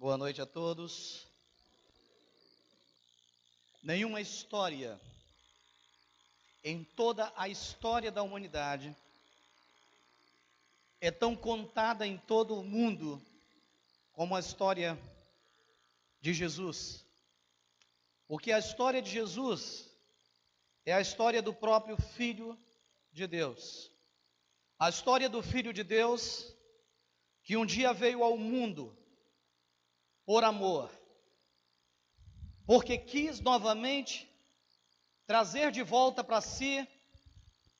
Boa noite a todos. Nenhuma história em toda a história da humanidade é tão contada em todo o mundo como a história de Jesus. Porque a história de Jesus é a história do próprio Filho de Deus. A história do Filho de Deus que um dia veio ao mundo por amor, porque quis novamente trazer de volta para si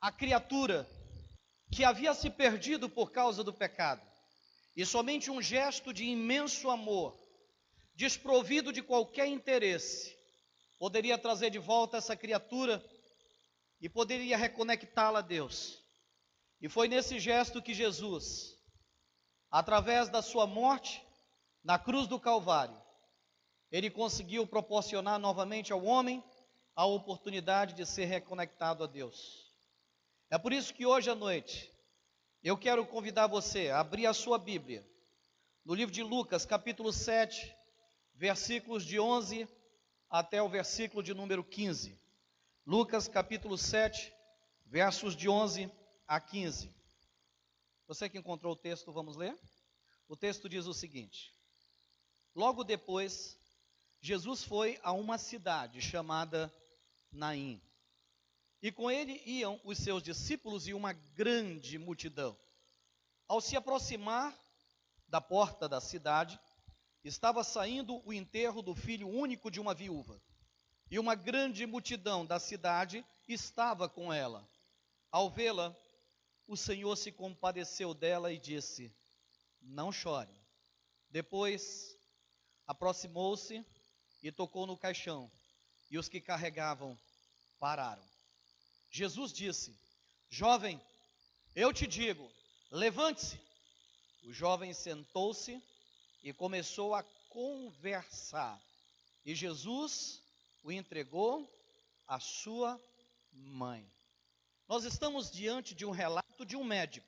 a criatura que havia se perdido por causa do pecado. E somente um gesto de imenso amor, desprovido de qualquer interesse, poderia trazer de volta essa criatura e poderia reconectá-la a Deus. E foi nesse gesto que Jesus, através da sua morte na cruz do Calvário, ele conseguiu proporcionar novamente ao homem a oportunidade de ser reconectado a Deus. É por isso que hoje à noite eu quero convidar você a abrir a sua Bíblia no livro de Lucas, capítulo 7, versículos de 11 até o versículo de número 15. Lucas, capítulo 7, versos de 11 a 15. Você que encontrou o texto, vamos ler? O texto diz o seguinte: Logo depois, Jesus foi a uma cidade chamada Naim, e com ele iam os seus discípulos e uma grande multidão. Ao se aproximar da porta da cidade, estava saindo o enterro do filho único de uma viúva, e uma grande multidão da cidade estava com ela. Ao vê-la, o Senhor se compadeceu dela e disse: Não chore. Depois aproximou-se e tocou no caixão, e os que carregavam pararam. Jesus disse: Jovem, eu te digo, levante-se. O jovem sentou-se e começou a conversar, e Jesus o entregou à sua mãe. Nós estamos diante de um relato de um médico.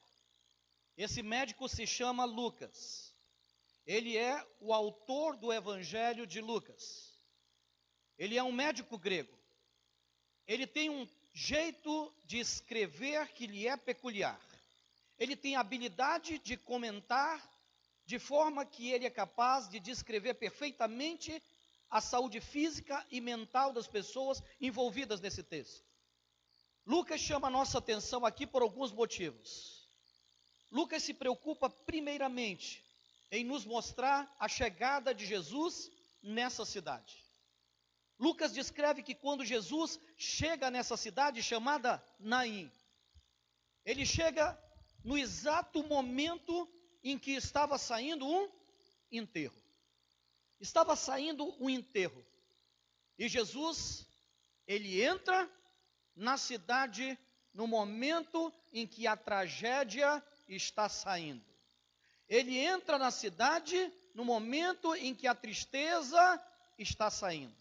Esse médico se chama Lucas. Ele é o autor do Evangelho de Lucas. Ele é um médico grego. Ele tem um jeito de escrever que lhe é peculiar. Ele tem a habilidade de comentar de forma que ele é capaz de descrever perfeitamente a saúde física e mental das pessoas envolvidas nesse texto. Lucas chama a nossa atenção aqui por alguns motivos. Lucas se preocupa primeiramente em nos mostrar a chegada de Jesus nessa cidade. Lucas descreve que quando Jesus chega nessa cidade chamada Naim, ele chega no exato momento em que estava saindo um enterro. Estava saindo um enterro. E Jesus, ele entra na cidade no momento em que a tragédia está saindo. Ele entra na cidade no momento em que a tristeza está saindo.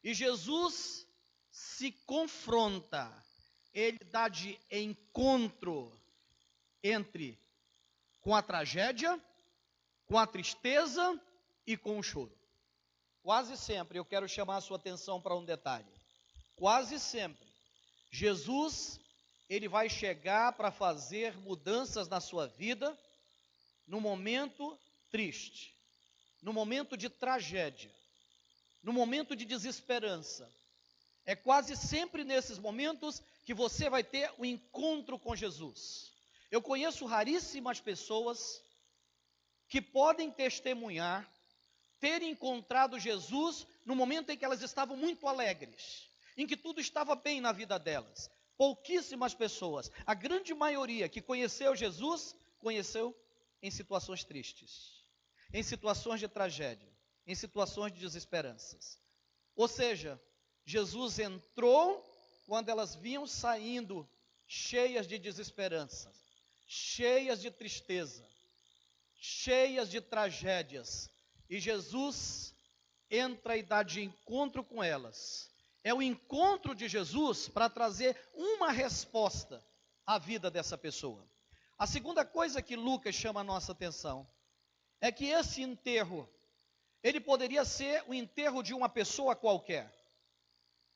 E Jesus se confronta, ele dá de encontro com a tragédia, com a tristeza e com o choro. Quase sempre, eu quero chamar a sua atenção para um detalhe. Quase sempre, Jesus, ele vai chegar para fazer mudanças na sua vida no momento triste, no momento de tragédia, no momento de desesperança. É quase sempre nesses momentos que você vai ter um encontro com Jesus. Eu conheço raríssimas pessoas que podem testemunhar ter encontrado Jesus no momento em que elas estavam muito alegres, em que tudo estava bem na vida delas. Pouquíssimas pessoas, a grande maioria que conheceu Jesus, conheceu em situações tristes, em situações de tragédia, em situações de desesperanças. Ou seja, Jesus entrou quando elas vinham saindo cheias de desesperança, cheias de tristeza, cheias de tragédias, e Jesus entra e dá de encontro com elas. É o encontro de Jesus para trazer uma resposta à vida dessa pessoa. A segunda coisa que Lucas chama a nossa atenção é que esse enterro Ele poderia ser o enterro de uma pessoa qualquer,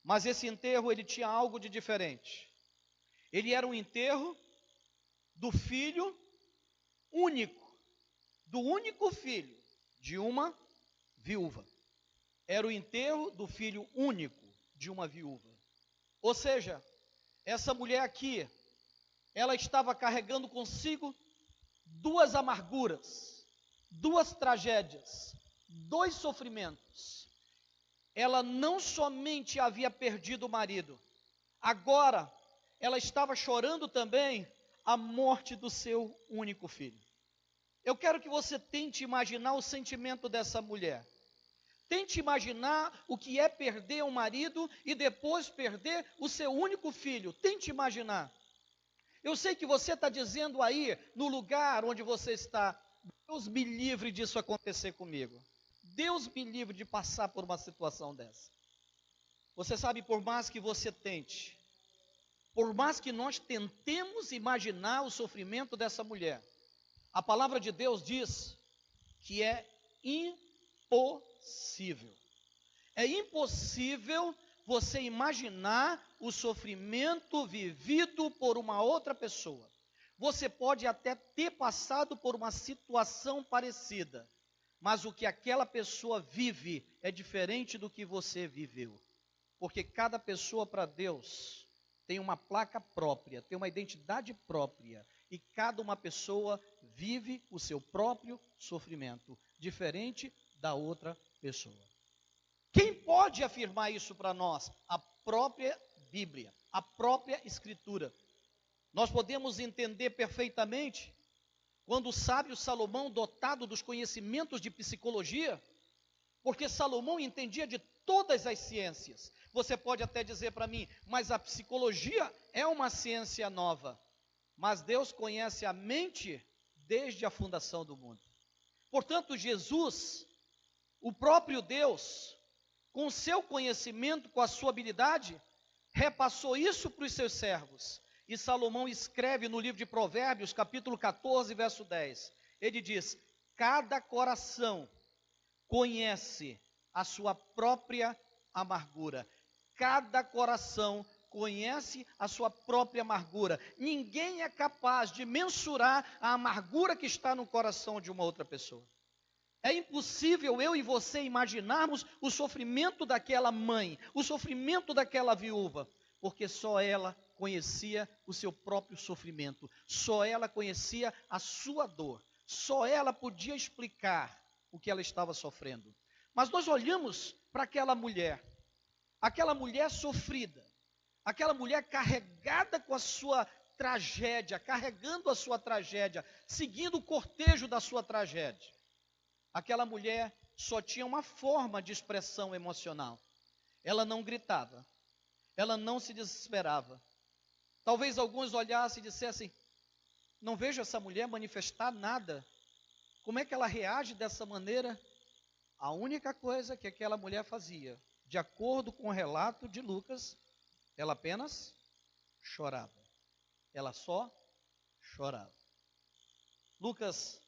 mas esse enterro ele tinha algo de diferente. Ele era um enterro do filho único, do único filho de uma viúva. Era o enterro do filho único de uma viúva. Ou seja, essa mulher aqui, ela estava carregando consigo duas amarguras, duas tragédias, dois sofrimentos. Ela não somente havia perdido o marido, agora ela estava chorando também a morte do seu único filho. Eu quero que você tente imaginar o sentimento dessa mulher. Tente imaginar o que é perder um marido e depois perder o seu único filho. Tente imaginar. Eu sei que você está dizendo aí, no lugar onde você está, Deus me livre disso acontecer comigo. Deus me livre de passar por uma situação dessa. Você sabe, por mais que você tente, por mais que nós tentemos imaginar o sofrimento dessa mulher, a palavra de Deus diz que é impossível. É impossível você imaginar o sofrimento vivido por uma outra pessoa. Você pode até ter passado por uma situação parecida, mas o que aquela pessoa vive é diferente do que você viveu. Porque cada pessoa para Deus tem uma placa própria, tem uma identidade própria, e cada uma pessoa vive o seu próprio sofrimento, diferente da outra pessoa. Quem pode afirmar isso para nós? A própria Bíblia, a própria Escritura. Nós podemos entender perfeitamente quando o sábio Salomão, dotado dos conhecimentos de psicologia, porque Salomão entendia de todas as ciências. Você pode até dizer para mim, mas a psicologia é uma ciência nova. Mas Deus conhece a mente desde a fundação do mundo. Portanto, Jesus, o próprio Deus, com o seu conhecimento, com a sua habilidade, repassou isso para os seus servos. E Salomão escreve no livro de Provérbios, capítulo 14, verso 10. Ele diz: cada coração conhece a sua própria amargura. Cada coração conhece a sua própria amargura. Ninguém é capaz de mensurar a amargura que está no coração de uma outra pessoa. É impossível eu e você imaginarmos o sofrimento daquela mãe, o sofrimento daquela viúva, porque só ela conhecia o seu próprio sofrimento, só ela conhecia a sua dor, só ela podia explicar o que ela estava sofrendo. Mas nós olhamos para aquela mulher sofrida, aquela mulher carregada com a sua tragédia, carregando a sua tragédia, seguindo o cortejo da sua tragédia. Aquela mulher só tinha uma forma de expressão emocional. Ela não gritava, ela não se desesperava. Talvez alguns olhassem e dissessem: não vejo essa mulher manifestar nada. Como é que ela reage dessa maneira? A única coisa que aquela mulher fazia, de acordo com o relato de Lucas, ela apenas chorava. Ela só chorava. Lucas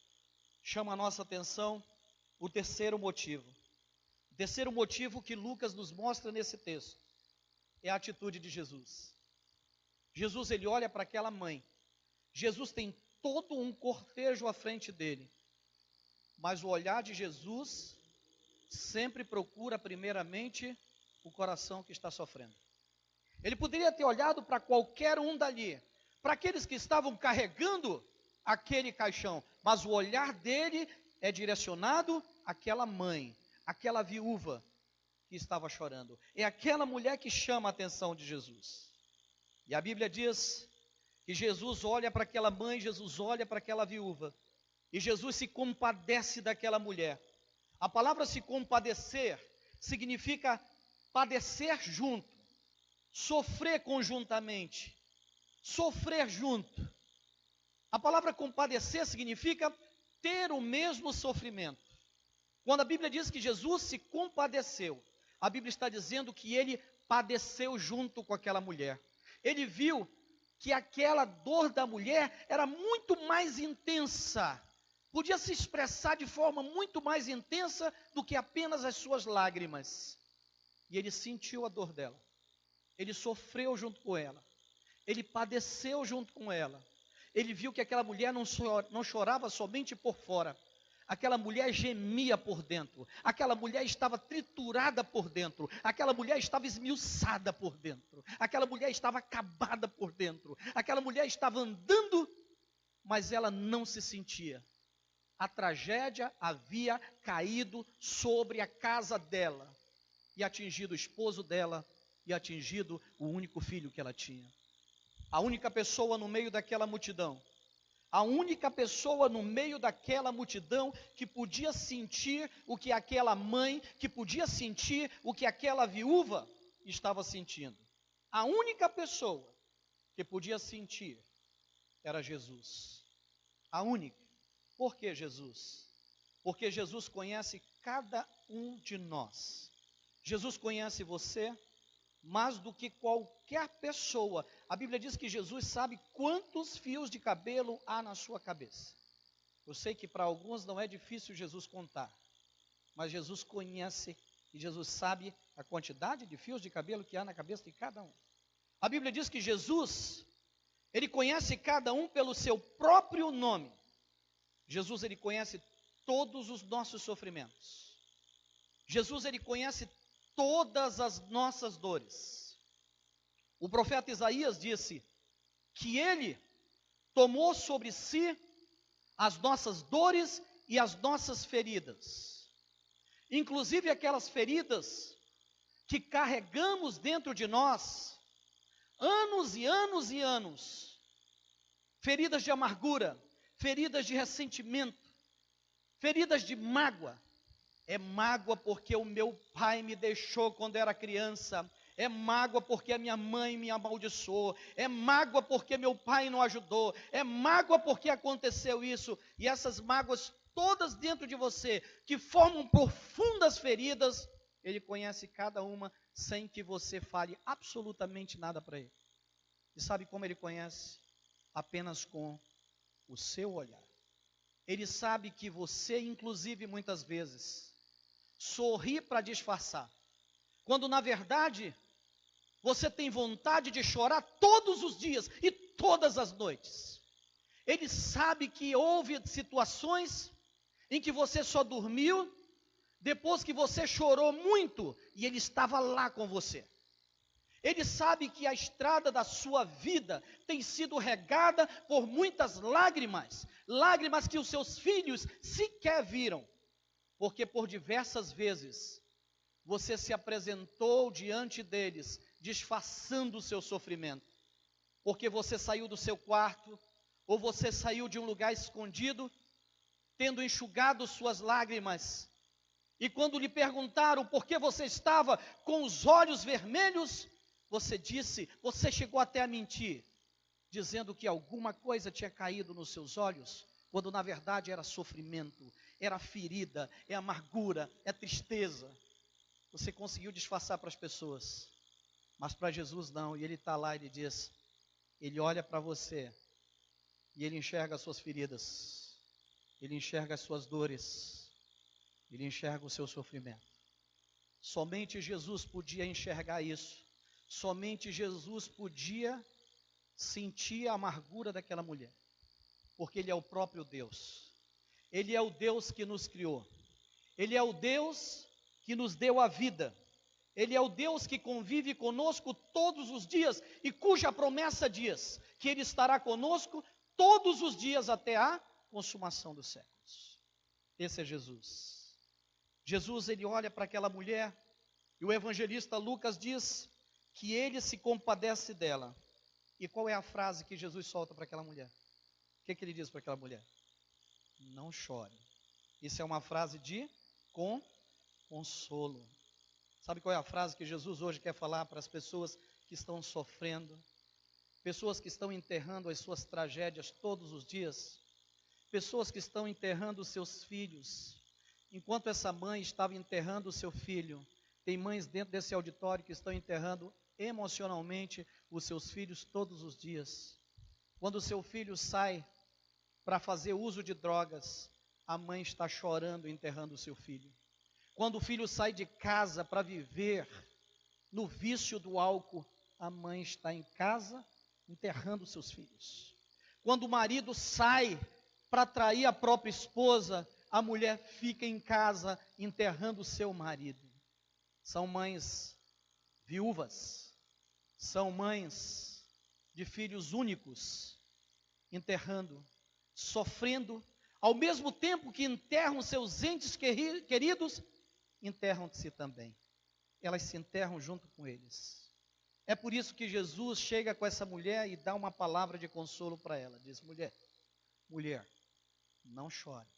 chama a nossa atenção o terceiro motivo. O terceiro motivo que Lucas nos mostra nesse texto é a atitude de Jesus. Jesus, ele olha para aquela mãe. Jesus tem todo um cortejo à frente dele. Mas o olhar de Jesus sempre procura primeiramente o coração que está sofrendo. Ele poderia ter olhado para qualquer um dali, para aqueles que estavam carregando aquele caixão, mas o olhar dele é direcionado àquela mãe, àquela viúva que estava chorando. É aquela mulher que chama a atenção de Jesus. E a Bíblia diz que Jesus olha para aquela mãe, Jesus olha para aquela viúva, e Jesus se compadece daquela mulher. A palavra se compadecer significa padecer junto, sofrer conjuntamente, sofrer junto. A palavra compadecer significa ter o mesmo sofrimento. Quando a Bíblia diz que Jesus se compadeceu, a Bíblia está dizendo que ele padeceu junto com aquela mulher. Ele viu que aquela dor da mulher era muito mais intensa, podia se expressar de forma muito mais intensa do que apenas as suas lágrimas. E ele sentiu a dor dela, ele sofreu junto com ela, ele padeceu junto com ela. Ele viu que aquela mulher não chorava somente por fora, aquela mulher gemia por dentro, aquela mulher estava triturada por dentro, aquela mulher estava esmiuçada por dentro, aquela mulher estava acabada por dentro, aquela mulher estava andando, mas ela não se sentia. A tragédia havia caído sobre a casa dela e atingido o esposo dela e atingido o único filho que ela tinha. A única pessoa no meio daquela multidão, a única pessoa no meio daquela multidão que podia sentir o que aquela mãe, que podia sentir o que aquela viúva estava sentindo. A única pessoa que podia sentir era Jesus. A única. Por que Jesus? Porque Jesus conhece cada um de nós. Jesus conhece você mais do que qualquer pessoa. A Bíblia diz que Jesus sabe quantos fios de cabelo há na sua cabeça. Eu sei que para alguns não é difícil Jesus contar, mas Jesus conhece e Jesus sabe a quantidade de fios de cabelo que há na cabeça de cada um. A Bíblia diz que Jesus, ele conhece cada um pelo seu próprio nome. Jesus, ele conhece todos os nossos sofrimentos. Jesus, ele conhece todas as nossas dores. O profeta Isaías disse que ele tomou sobre si as nossas dores e as nossas feridas. Inclusive aquelas feridas que carregamos dentro de nós, anos e anos e anos. Feridas de amargura, feridas de ressentimento, feridas de mágoa. É mágoa porque o meu pai me deixou quando era criança. É mágoa porque a minha mãe me amaldiçoou. É mágoa porque meu pai não ajudou. É mágoa porque aconteceu isso. E essas mágoas todas dentro de você, que formam profundas feridas, ele conhece cada uma sem que você fale absolutamente nada para ele. E sabe como ele conhece? Apenas com o seu olhar. Ele sabe que você, inclusive, muitas vezes, sorri para disfarçar, quando na verdade você tem vontade de chorar todos os dias e todas as noites. Ele sabe que houve situações em que você só dormiu depois que você chorou muito e ele estava lá com você. Ele sabe que a estrada da sua vida tem sido regada por muitas lágrimas, lágrimas que os seus filhos sequer viram, porque por diversas vezes você se apresentou diante deles, disfarçando o seu sofrimento, porque você saiu do seu quarto, ou você saiu de um lugar escondido, tendo enxugado suas lágrimas, e quando lhe perguntaram por que você estava com os olhos vermelhos, você disse, você chegou até a mentir, dizendo que alguma coisa tinha caído nos seus olhos, quando na verdade era sofrimento, era ferida, é amargura, é tristeza. Você conseguiu disfarçar para as pessoas, mas para Jesus não, e ele está lá, ele diz, ele olha para você, e ele enxerga as suas feridas, ele enxerga as suas dores, ele enxerga o seu sofrimento. Somente Jesus podia enxergar isso, somente Jesus podia sentir a amargura daquela mulher, porque ele é o próprio Deus, ele é o Deus que nos criou, ele é o Deus que nos deu a vida, ele é o Deus que convive conosco todos os dias e cuja promessa diz que ele estará conosco todos os dias até a consumação dos séculos. Esse é Jesus. Jesus, ele olha para aquela mulher e o evangelista Lucas diz que ele se compadece dela. E qual é a frase que Jesus solta para aquela mulher? O que ele diz para aquela mulher? Não chore. Isso é uma frase de consolo. Sabe qual é a frase que Jesus hoje quer falar para as pessoas que estão sofrendo? Pessoas que estão enterrando as suas tragédias todos os dias? Pessoas que estão enterrando os seus filhos? Enquanto essa mãe estava enterrando o seu filho, tem mães dentro desse auditório que estão enterrando emocionalmente os seus filhos todos os dias. Quando o seu filho sai para fazer uso de drogas, a mãe está chorando, enterrando o seu filho. Quando o filho sai de casa para viver no vício do álcool, a mãe está em casa enterrando seus filhos. Quando o marido sai para trair a própria esposa, a mulher fica em casa enterrando o seu marido. São mães viúvas, são mães de filhos únicos, enterrando, sofrendo, ao mesmo tempo que enterram seus entes queridos, enterram-se também. Elas se enterram junto com eles. É por isso que Jesus chega com essa mulher e dá uma palavra de consolo para ela. Diz: mulher, não chore,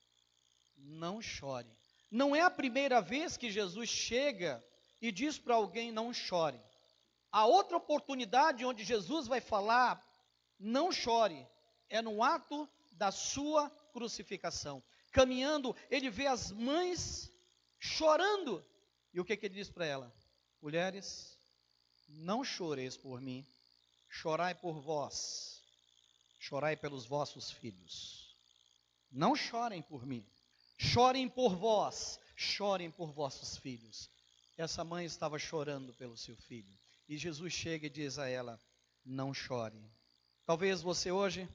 não chore. Não é a primeira vez que Jesus chega e diz para alguém: não chore. A outra oportunidade onde Jesus vai falar não chore é no ato da sua crucificação. Caminhando, ele vê as mães chorando. E o que ele diz para ela? Mulheres, não choreis por mim, chorai por vós, chorai pelos vossos filhos. Não chorem por mim, chorem por vós, chorem por vossos filhos. Essa mãe estava chorando pelo seu filho. E Jesus chega e diz a ela: não chore. Talvez você hoje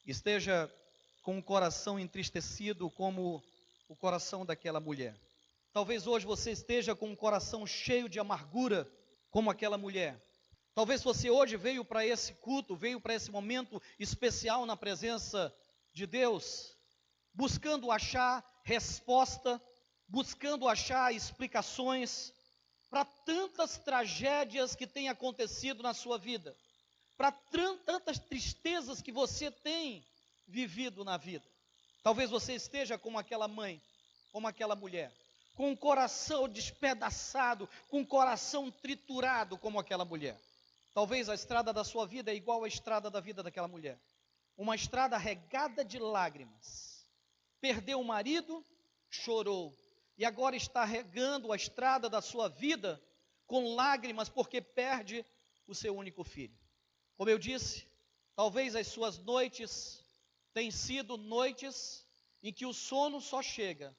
esteja com o coração entristecido como o coração daquela mulher. Talvez hoje você esteja com um coração cheio de amargura como aquela mulher. Talvez você hoje veio para esse culto, veio para esse momento especial na presença de Deus, buscando achar resposta, buscando achar explicações para tantas tragédias que têm acontecido na sua vida, para tantas tristezas que você tem vivido na vida. Talvez você esteja como aquela mãe, como aquela mulher, com o coração despedaçado, com o coração triturado como aquela mulher. Talvez a estrada da sua vida é igual à estrada da vida daquela mulher. Uma estrada regada de lágrimas. Perdeu o marido, chorou. E agora está regando a estrada da sua vida com lágrimas porque perde o seu único filho. Como eu disse, talvez as suas noites tenham sido noites em que o sono só chega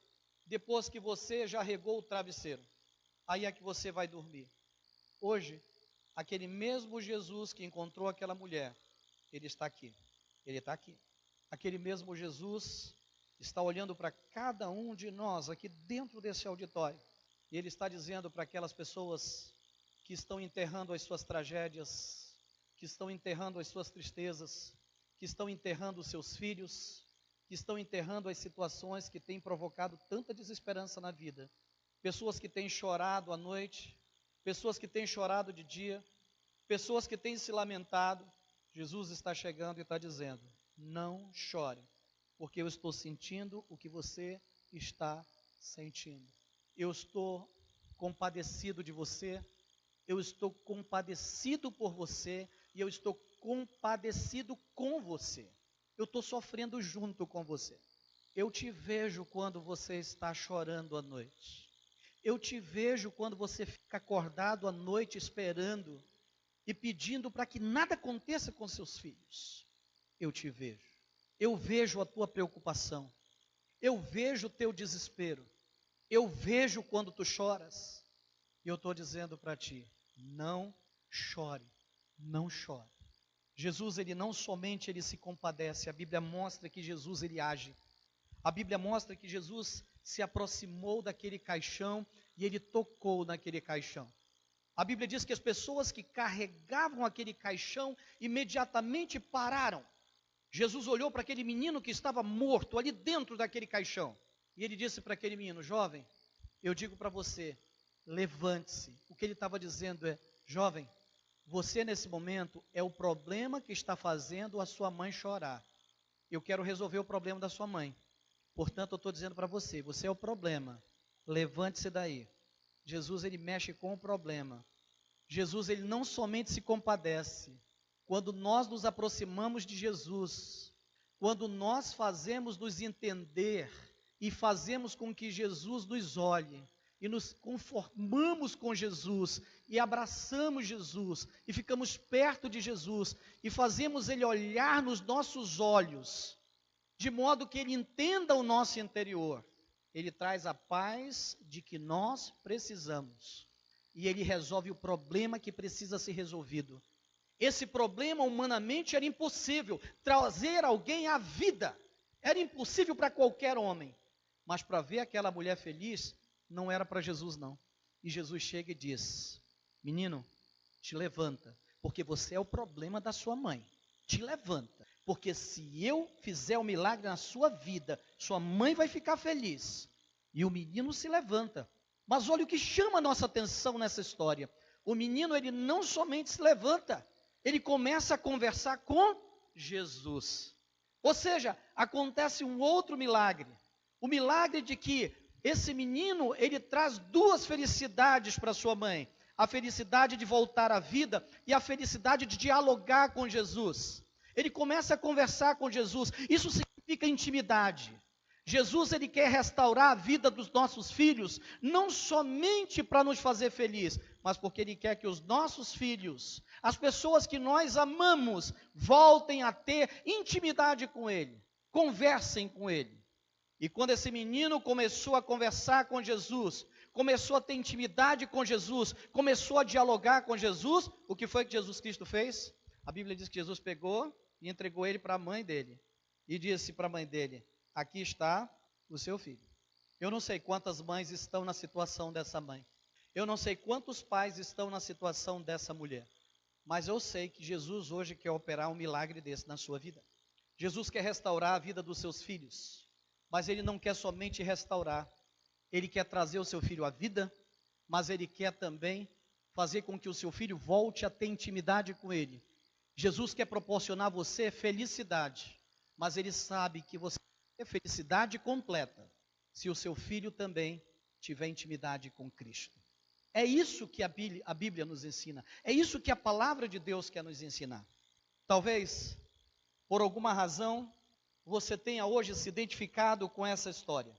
depois que você já regou o travesseiro. Aí é que você vai dormir. Hoje, aquele mesmo Jesus que encontrou aquela mulher, ele está aqui. Ele está aqui. Aquele mesmo Jesus está olhando para cada um de nós aqui dentro desse auditório. E ele está dizendo para aquelas pessoas que estão enterrando as suas tragédias, que estão enterrando as suas tristezas, que estão enterrando os seus filhos, que estão enterrando as situações que têm provocado tanta desesperança na vida. Pessoas que têm chorado à noite, pessoas que têm chorado de dia, pessoas que têm se lamentado. Jesus está chegando e está dizendo: não chore, porque eu estou sentindo o que você está sentindo. Eu estou compadecido de você, eu estou compadecido por você e eu estou compadecido com você. Eu estou sofrendo junto com você. Eu te vejo quando você está chorando à noite. Eu te vejo quando você fica acordado à noite esperando e pedindo para que nada aconteça com seus filhos. Eu te vejo. Eu vejo a tua preocupação. Eu vejo o teu desespero. Eu vejo quando tu choras. E eu estou dizendo para ti: não chore, não chore. Jesus, ele não somente ele se compadece, a Bíblia mostra que Jesus ele age. A Bíblia mostra que Jesus se aproximou daquele caixão e ele tocou naquele caixão. A Bíblia diz que as pessoas que carregavam aquele caixão imediatamente pararam. Jesus olhou para aquele menino que estava morto ali dentro daquele caixão. E ele disse para aquele menino: jovem, eu digo para você, levante-se. O que ele estava dizendo é: jovem, você nesse momento é o problema que está fazendo a sua mãe chorar. Eu quero resolver o problema da sua mãe. Portanto, eu estou dizendo para você, você é o problema. Levante-se daí. Jesus, ele mexe com o problema. Jesus, ele não somente se compadece. Quando nós nos aproximamos de Jesus, quando nós fazemos nos entender e fazemos com que Jesus nos olhe, e nos conformamos com Jesus, e abraçamos Jesus, e ficamos perto de Jesus, e fazemos Ele olhar nos nossos olhos, de modo que ele entenda o nosso interior. Ele traz a paz de que nós precisamos. E ele resolve o problema que precisa ser resolvido. Esse problema humanamente era impossível, trazer alguém à vida. Era impossível para qualquer homem. Mas para ver aquela mulher feliz, não era para Jesus não. E Jesus chega e diz: menino, te levanta, porque você é o problema da sua mãe. Te levanta, porque se eu fizer o milagre na sua vida, sua mãe vai ficar feliz. E o menino se levanta. Mas olha o que chama a nossa atenção nessa história. O menino, ele não somente se levanta, ele começa a conversar com Jesus. Ou seja, acontece um outro milagre. O milagre de que esse menino, ele traz duas felicidades para sua mãe. A felicidade de voltar à vida e a felicidade de dialogar com Jesus. Ele começa a conversar com Jesus. Isso significa intimidade. Jesus, ele quer restaurar a vida dos nossos filhos, não somente para nos fazer feliz, mas porque ele quer que os nossos filhos, as pessoas que nós amamos, voltem a ter intimidade com ele, conversem com ele. E quando esse menino começou a conversar com Jesus, começou a ter intimidade com Jesus, começou a dialogar com Jesus, o que foi que Jesus Cristo fez? A Bíblia diz que Jesus pegou e entregou ele para a mãe dele, e disse para a mãe dele: aqui está o seu filho. Eu não sei quantas mães estão na situação dessa mãe. Eu não sei quantos pais estão na situação dessa mulher. Mas eu sei que Jesus hoje quer operar um milagre desse na sua vida. Jesus quer restaurar a vida dos seus filhos. Mas ele não quer somente restaurar. Ele quer trazer o seu filho à vida, mas ele quer também fazer com que o seu filho volte a ter intimidade com ele. Jesus quer proporcionar a você felicidade, mas ele sabe que você tem felicidade completa se o seu filho também tiver intimidade com Cristo. É isso que a Bíblia nos ensina. É isso que a palavra de Deus quer nos ensinar. Talvez, por alguma razão, você tenha hoje se identificado com essa história.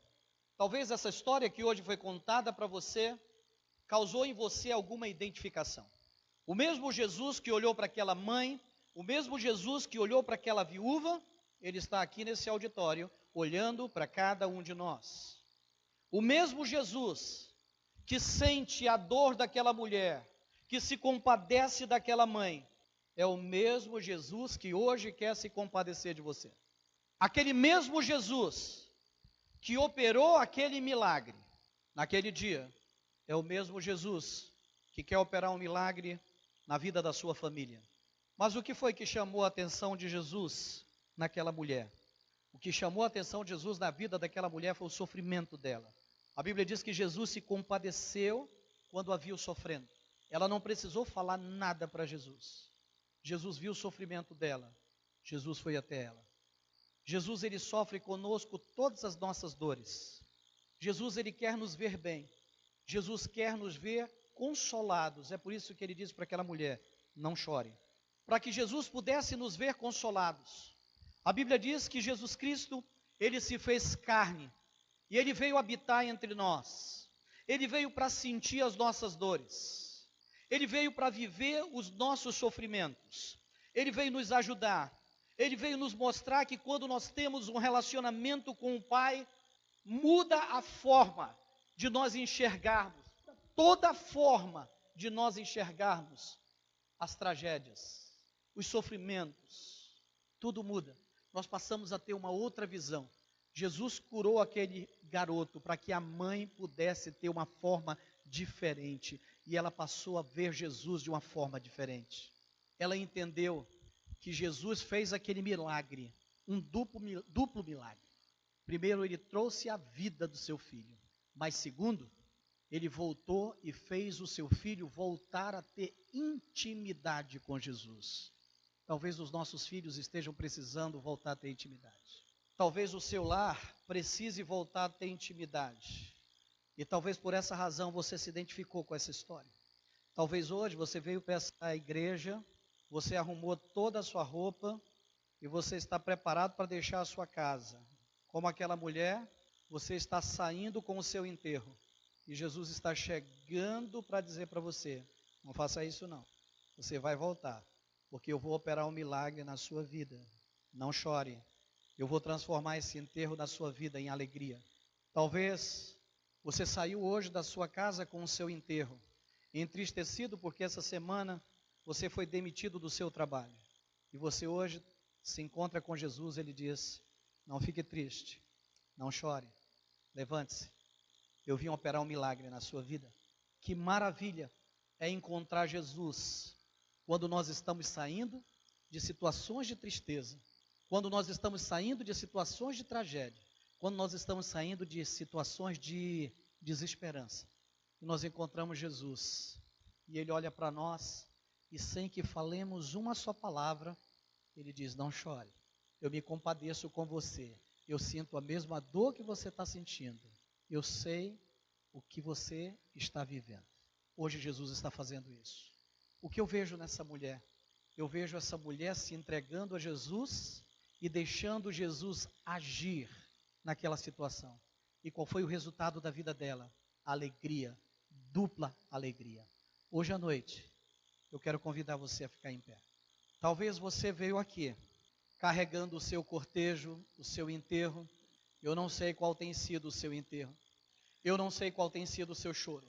Talvez essa história que hoje foi contada para você causou em você alguma identificação. O mesmo Jesus que olhou para aquela mãe, o mesmo Jesus que olhou para aquela viúva, ele está aqui nesse auditório, olhando para cada um de nós. O mesmo Jesus que sente a dor daquela mulher, que se compadece daquela mãe, é o mesmo Jesus que hoje quer se compadecer de você. Aquele mesmo Jesus que operou aquele milagre naquele dia, é o mesmo Jesus que quer operar um milagre na vida da sua família. Mas o que foi que chamou a atenção de Jesus naquela mulher? O que chamou a atenção de Jesus na vida daquela mulher foi o sofrimento dela. A Bíblia diz que Jesus se compadeceu quando a viu sofrendo. Ela não precisou falar nada para Jesus. Jesus viu o sofrimento dela. Jesus foi até ela. Jesus, ele sofre conosco todas as nossas dores. Jesus, ele quer nos ver bem. Jesus quer nos ver consolados. É por isso que ele diz para aquela mulher: não chore. Para que Jesus pudesse nos ver consolados. A Bíblia diz que Jesus Cristo, ele se fez carne. E ele veio habitar entre nós. Ele veio para sentir as nossas dores. Ele veio para viver os nossos sofrimentos. Ele veio nos ajudar. Ele veio nos mostrar que quando nós temos um relacionamento com o Pai, muda a forma de nós enxergarmos, toda a forma de nós enxergarmos as tragédias, os sofrimentos, tudo muda. Nós passamos a ter uma outra visão. Jesus curou aquele garoto para que a mãe pudesse ter uma forma diferente, e ela passou a ver Jesus de uma forma diferente. Ela entendeu que Jesus fez aquele milagre, um duplo milagre. Primeiro, ele trouxe a vida do seu filho, mas segundo, ele voltou e fez o seu filho voltar a ter intimidade com Jesus. Talvez os nossos filhos estejam precisando voltar a ter intimidade. Talvez o seu lar precise voltar a ter intimidade. E talvez por essa razão você se identificou com essa história. Talvez hoje você veio para essa igreja, você arrumou toda a sua roupa e você está preparado para deixar a sua casa. Como aquela mulher, você está saindo com o seu enterro. E Jesus está chegando para dizer para você: não faça isso não. Você vai voltar, porque eu vou operar um milagre na sua vida. Não chore, eu vou transformar esse enterro da sua vida em alegria. Talvez você saiu hoje da sua casa com o seu enterro, entristecido porque essa semana você foi demitido do seu trabalho. E você hoje se encontra com Jesus, ele diz: não fique triste, não chore, levante-se. Eu vim operar um milagre na sua vida. Que maravilha é encontrar Jesus quando nós estamos saindo de situações de tristeza, quando nós estamos saindo de situações de tragédia, quando nós estamos saindo de situações de desesperança. E nós encontramos Jesus. E Ele olha para nós e sem que falemos uma só palavra, Ele diz: não chore, eu me compadeço com você. Eu sinto a mesma dor que você está sentindo. Eu sei o que você está vivendo. Hoje Jesus está fazendo isso. O que eu vejo nessa mulher? Eu vejo essa mulher se entregando a Jesus e deixando Jesus agir naquela situação. E qual foi o resultado da vida dela? Alegria, dupla alegria. Hoje à noite, eu quero convidar você a ficar em pé. Talvez você veio aqui carregando o seu cortejo, o seu enterro. Eu não sei qual tem sido o seu enterro. Eu não sei qual tem sido o seu choro.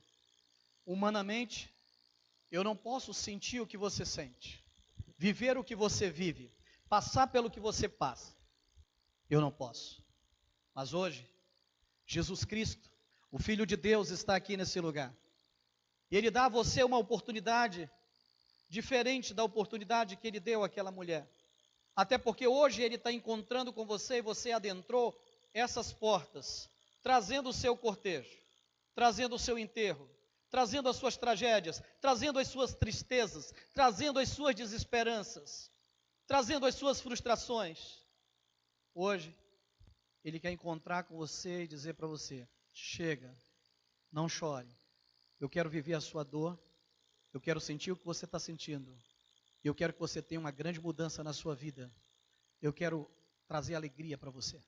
Humanamente, eu não posso sentir o que você sente, viver o que você vive, passar pelo que você passa. Eu não posso. Mas hoje, Jesus Cristo, o Filho de Deus, está aqui nesse lugar. E Ele dá a você uma oportunidade diferente da oportunidade que Ele deu àquela mulher. Até porque hoje Ele está encontrando com você e você adentrou essas portas, trazendo o seu cortejo, trazendo o seu enterro, trazendo as suas tragédias, trazendo as suas tristezas, trazendo as suas desesperanças, trazendo as suas frustrações. Hoje, Ele quer encontrar com você e dizer para você: chega, não chore, eu quero viver a sua dor, eu quero sentir o que você está sentindo, eu quero que você tenha uma grande mudança na sua vida, eu quero trazer alegria para você.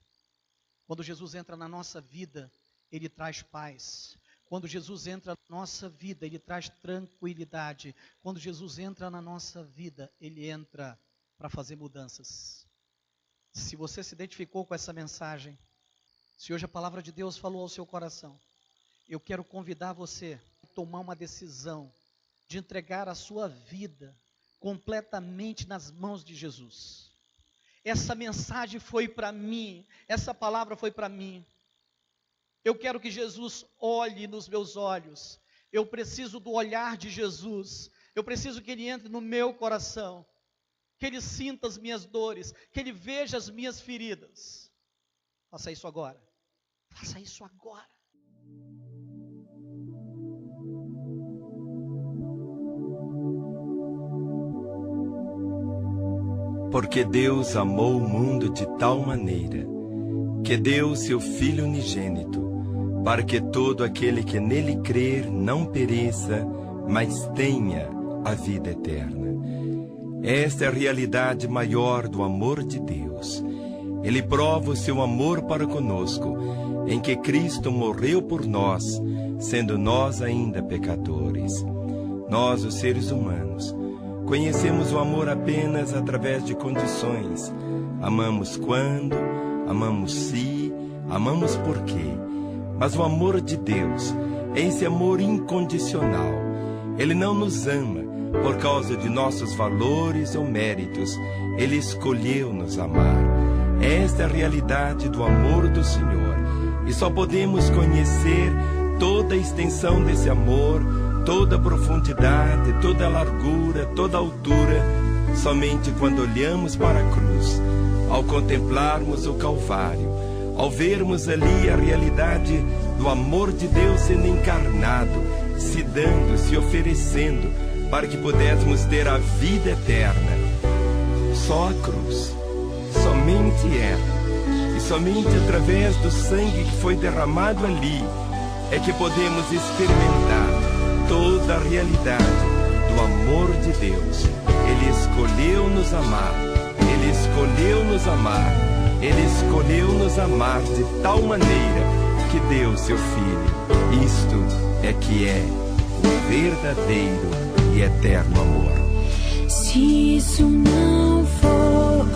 Quando Jesus entra na nossa vida, Ele traz paz. Quando Jesus entra na nossa vida, Ele traz tranquilidade. Quando Jesus entra na nossa vida, Ele entra para fazer mudanças. Se você se identificou com essa mensagem, se hoje a palavra de Deus falou ao seu coração, eu quero convidar você a tomar uma decisão de entregar a sua vida completamente nas mãos de Jesus. Essa mensagem foi para mim, essa palavra foi para mim. Eu quero que Jesus olhe nos meus olhos. Eu preciso do olhar de Jesus. Eu preciso que Ele entre no meu coração, que Ele sinta as minhas dores, que Ele veja as minhas feridas. Faça isso agora. Faça isso agora. Porque Deus amou o mundo de tal maneira que deu seu Filho unigênito, para que todo aquele que nele crer não pereça, mas tenha a vida eterna. Esta é a realidade maior do amor de Deus. Ele prova o seu amor para conosco, em que Cristo morreu por nós, sendo nós ainda pecadores. Nós, os seres humanos, conhecemos o amor apenas através de condições. Amamos quando, amamos se, amamos por quê. Mas o amor de Deus é esse amor incondicional. Ele não nos ama por causa de nossos valores ou méritos. Ele escolheu nos amar. Esta é a realidade do amor do Senhor. E só podemos conhecer toda a extensão desse amor, toda a profundidade, toda a largura, toda a altura, somente quando olhamos para a cruz, ao contemplarmos o Calvário, ao vermos ali a realidade do amor de Deus sendo encarnado, se dando, se oferecendo, para que pudéssemos ter a vida eterna. Só a cruz, somente ela, e somente através do sangue que foi derramado ali, é que podemos experimentar toda a realidade do amor de Deus. Ele escolheu nos amar, Ele escolheu nos amar, Ele escolheu nos amar de tal maneira que deu seu Filho. Isto é que é o verdadeiro e eterno amor. Se isso não for